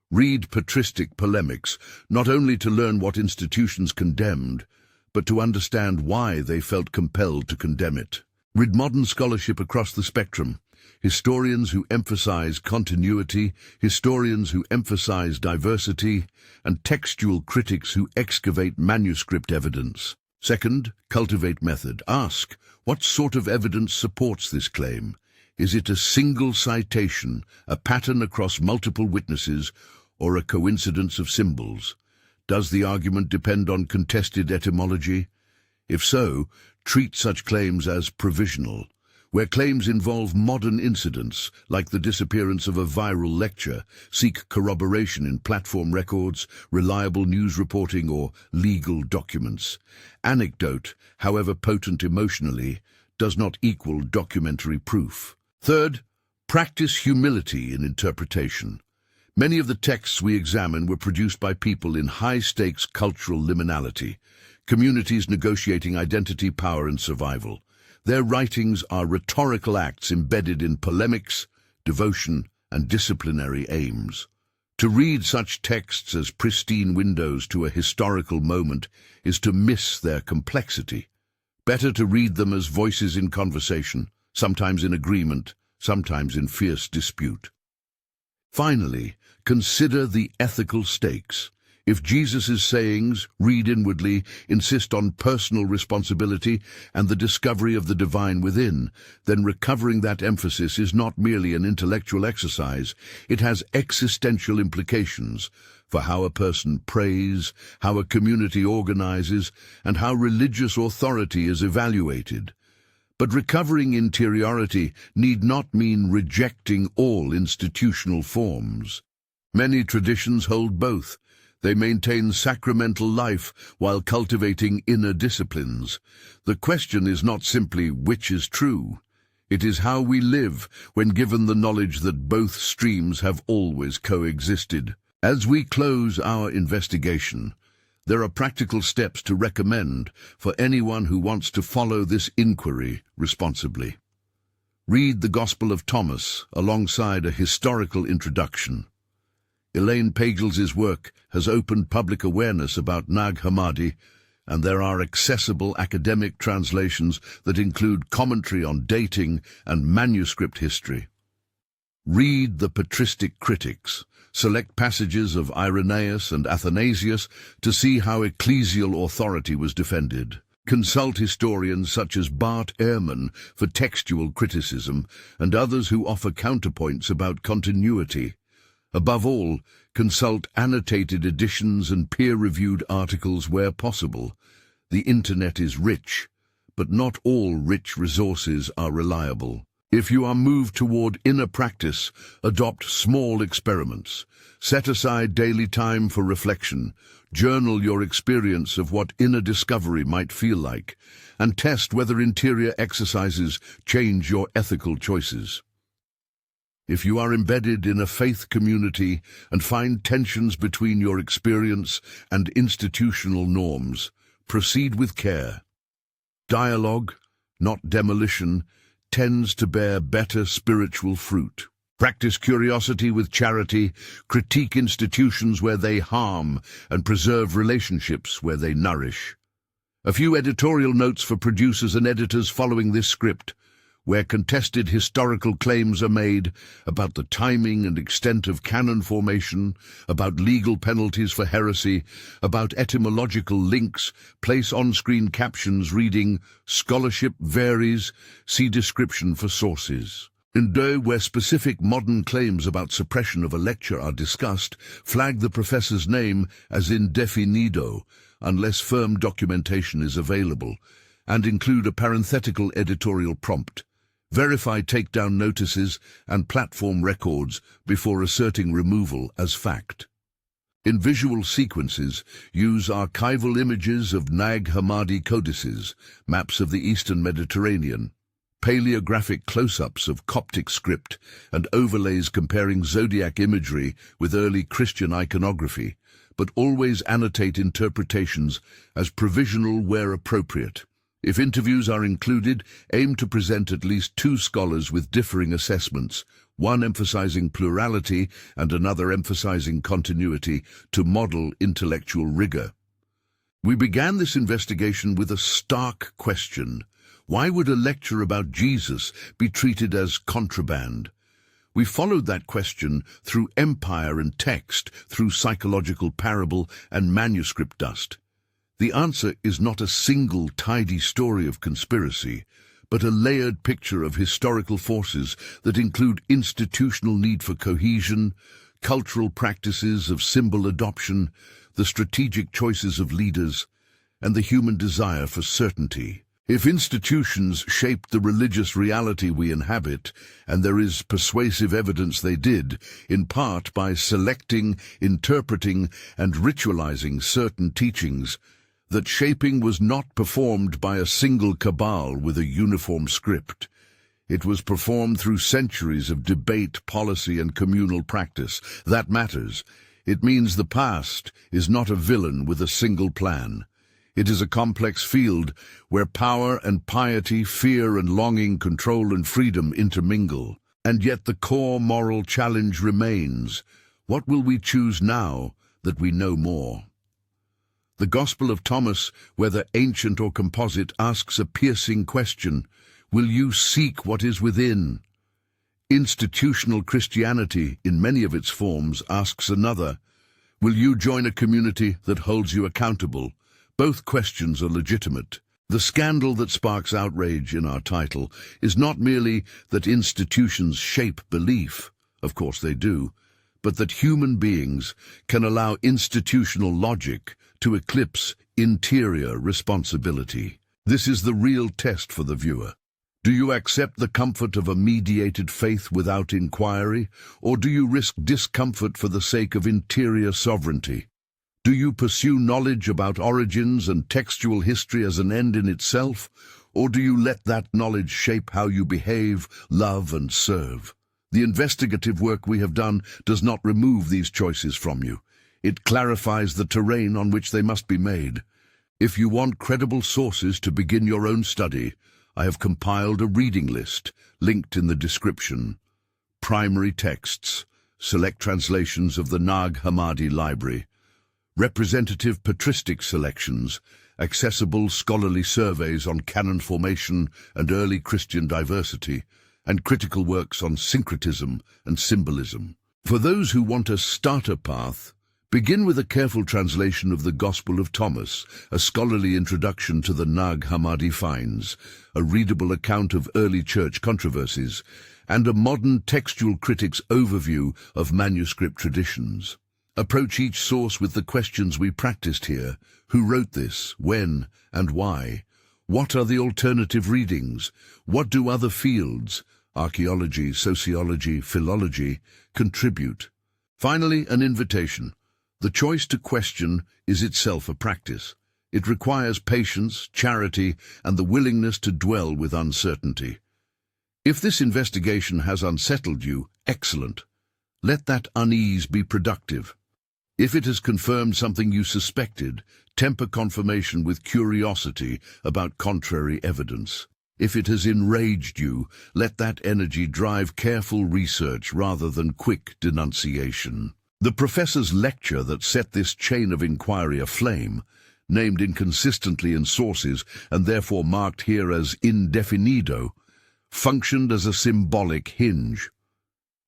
Read patristic polemics, not only to learn what institutions condemned, but to understand why they felt compelled to condemn it. Read modern scholarship across the spectrum. Historians who emphasize continuity, historians who emphasize diversity, and textual critics who excavate manuscript evidence. Second, cultivate method. Ask, what sort of evidence supports this claim? Is it a single citation, a pattern across multiple witnesses, or a coincidence of symbols? Does the argument depend on contested etymology? If so, treat such claims as provisional. Where claims involve modern incidents, like the disappearance of a viral lecture, seek corroboration in platform records, reliable news reporting, or legal documents. Anecdote, however potent emotionally, does not equal documentary proof. Third, practice humility in interpretation. Many of the texts we examine were produced by people in high-stakes cultural liminality, communities negotiating identity, power, and survival. Their writings are rhetorical acts embedded in polemics, devotion, and disciplinary aims. To read such texts as pristine windows to a historical moment is to miss their complexity. Better to read them as voices in conversation, sometimes in agreement, sometimes in fierce dispute. Finally, consider the ethical stakes. If Jesus' sayings, read inwardly, insist on personal responsibility and the discovery of the divine within, then recovering that emphasis is not merely an intellectual exercise, it has existential implications for how a person prays, how a community organizes, and how religious authority is evaluated. But recovering interiority need not mean rejecting all institutional forms. Many traditions hold both. They maintain sacramental life while cultivating inner disciplines. The question is not simply which is true. It is how we live when given the knowledge that both streams have always coexisted. As we close our investigation, there are practical steps to recommend for anyone who wants to follow this inquiry responsibly. Read the Gospel of Thomas alongside a historical introduction. Elaine Pagels's work has opened public awareness about Nag Hammadi, and there are accessible academic translations that include commentary on dating and manuscript history. Read the patristic critics. Select passages of Irenaeus and Athanasius to see how ecclesial authority was defended. Consult historians such as Bart Ehrman for textual criticism and others who offer counterpoints about continuity. Above all, consult annotated editions and peer-reviewed articles where possible. The internet is rich, but not all rich resources are reliable. If you are moved toward inner practice, adopt small experiments. Set aside daily time for reflection. Journal your experience of what inner discovery might feel like, and test whether interior exercises change your ethical choices. If you are embedded in a faith community and find tensions between your experience and institutional norms, proceed with care. Dialogue, not demolition, tends to bear better spiritual fruit. Practice curiosity with charity, critique institutions where they harm, and preserve relationships where they nourish. A few editorial notes for producers and editors following this script. Where contested historical claims are made about the timing and extent of canon formation, about legal penalties for heresy, about etymological links, place on-screen captions reading, "Scholarship varies, see description for sources." In where specific modern claims about suppression of a lecture are discussed, flag the professor's name as indefinido, unless firm documentation is available, and include a parenthetical editorial prompt. Verify takedown notices and platform records before asserting removal as fact. In visual sequences, use archival images of Nag Hammadi codices, maps of the Eastern Mediterranean, paleographic close-ups of Coptic script, and overlays comparing zodiac imagery with early Christian iconography, but always annotate interpretations as provisional where appropriate. If interviews are included, aim to present at least two scholars with differing assessments, one emphasizing plurality and another emphasizing continuity, to model intellectual rigor. We began this investigation with a stark question. Why would a lecture about Jesus be treated as contraband? We followed that question through empire and text, through psychological parable and manuscript dust. The answer is not a single tidy story of conspiracy, but a layered picture of historical forces that include institutional need for cohesion, cultural practices of symbol adoption, the strategic choices of leaders, and the human desire for certainty. If institutions shaped the religious reality we inhabit, and there is persuasive evidence they did, in part by selecting, interpreting, and ritualizing certain teachings, that shaping was not performed by a single cabal with a uniform script. It was performed through centuries of debate, policy, and communal practice. That matters. It means the past is not a villain with a single plan. It is a complex field where power and piety, fear and longing, control and freedom intermingle. And yet the core moral challenge remains. What will we choose now that we know more? The Gospel of Thomas, whether ancient or composite, asks a piercing question. Will you seek what is within? Institutional Christianity, in many of its forms, asks another: will you join a community that holds you accountable? Both questions are legitimate. The scandal that sparks outrage in our title is not merely that institutions shape belief, of course they do, but that human beings can allow institutional logic to eclipse interior responsibility. This is the real test for the viewer. Do you accept the comfort of a mediated faith without inquiry, or do you risk discomfort for the sake of interior sovereignty? Do you pursue knowledge about origins and textual history as an end in itself, or do you let that knowledge shape how you behave, love, and serve? The investigative work we have done does not remove these choices from you. It clarifies the terrain on which they must be made. If you want credible sources to begin your own study, I have compiled a reading list, linked in the description. Primary texts, select translations of the Nag Hammadi Library, representative patristic selections, accessible scholarly surveys on canon formation and early Christian diversity, and critical works on syncretism and symbolism. For those who want a starter path, begin with a careful translation of the Gospel of Thomas, a scholarly introduction to the Nag Hammadi finds, a readable account of early church controversies, and a modern textual critic's overview of manuscript traditions. Approach each source with the questions we practiced here. Who wrote this? When? And why? What are the alternative readings? What do other fields, archaeology, sociology, philology, contribute? Finally, an invitation. The choice to question is itself a practice. It requires patience, charity, and the willingness to dwell with uncertainty. If this investigation has unsettled you, excellent. Let that unease be productive. If it has confirmed something you suspected, temper confirmation with curiosity about contrary evidence. If it has enraged you, let that energy drive careful research rather than quick denunciation. The professor's lecture that set this chain of inquiry aflame, named inconsistently in sources and therefore marked here as indefinido, functioned as a symbolic hinge.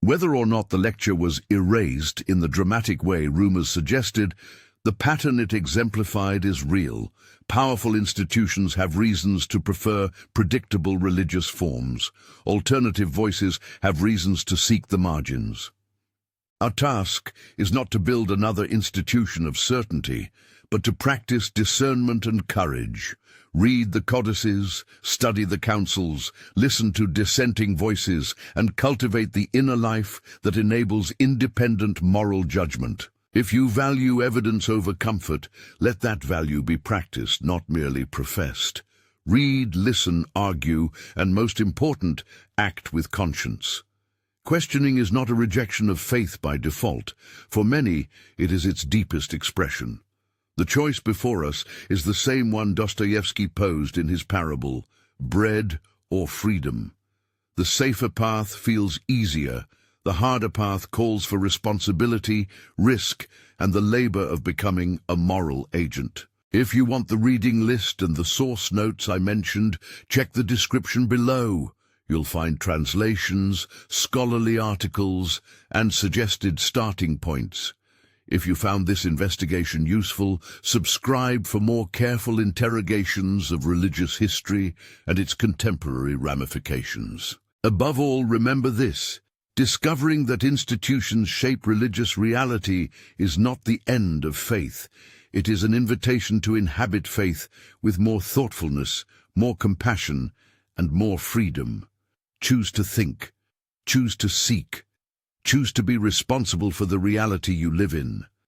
Whether or not the lecture was erased in the dramatic way rumors suggested, the pattern it exemplified is real. Powerful institutions have reasons to prefer predictable religious forms. Alternative voices have reasons to seek the margins. Our task is not to build another institution of certainty, but to practice discernment and courage. Read the codices, study the councils, listen to dissenting voices, and cultivate the inner life that enables independent moral judgment. If you value evidence over comfort, let that value be practiced, not merely professed. Read, listen, argue, and most important, act with conscience. Questioning is not a rejection of faith by default. For many, it is its deepest expression. The choice before us is the same one Dostoevsky posed in his parable, bread or freedom. The safer path feels easier. The harder path calls for responsibility, risk, and the labor of becoming a moral agent. If you want the reading list and the source notes I mentioned, check the description below. You'll find translations, scholarly articles, and suggested starting points. If you found this investigation useful, subscribe for more careful interrogations of religious history and its contemporary ramifications. Above all, remember this: discovering that institutions shape religious reality is not the end of faith. It is an invitation to inhabit faith with more thoughtfulness, more compassion, and more freedom. Choose to think. Choose to seek. Choose to be responsible for the reality you live in.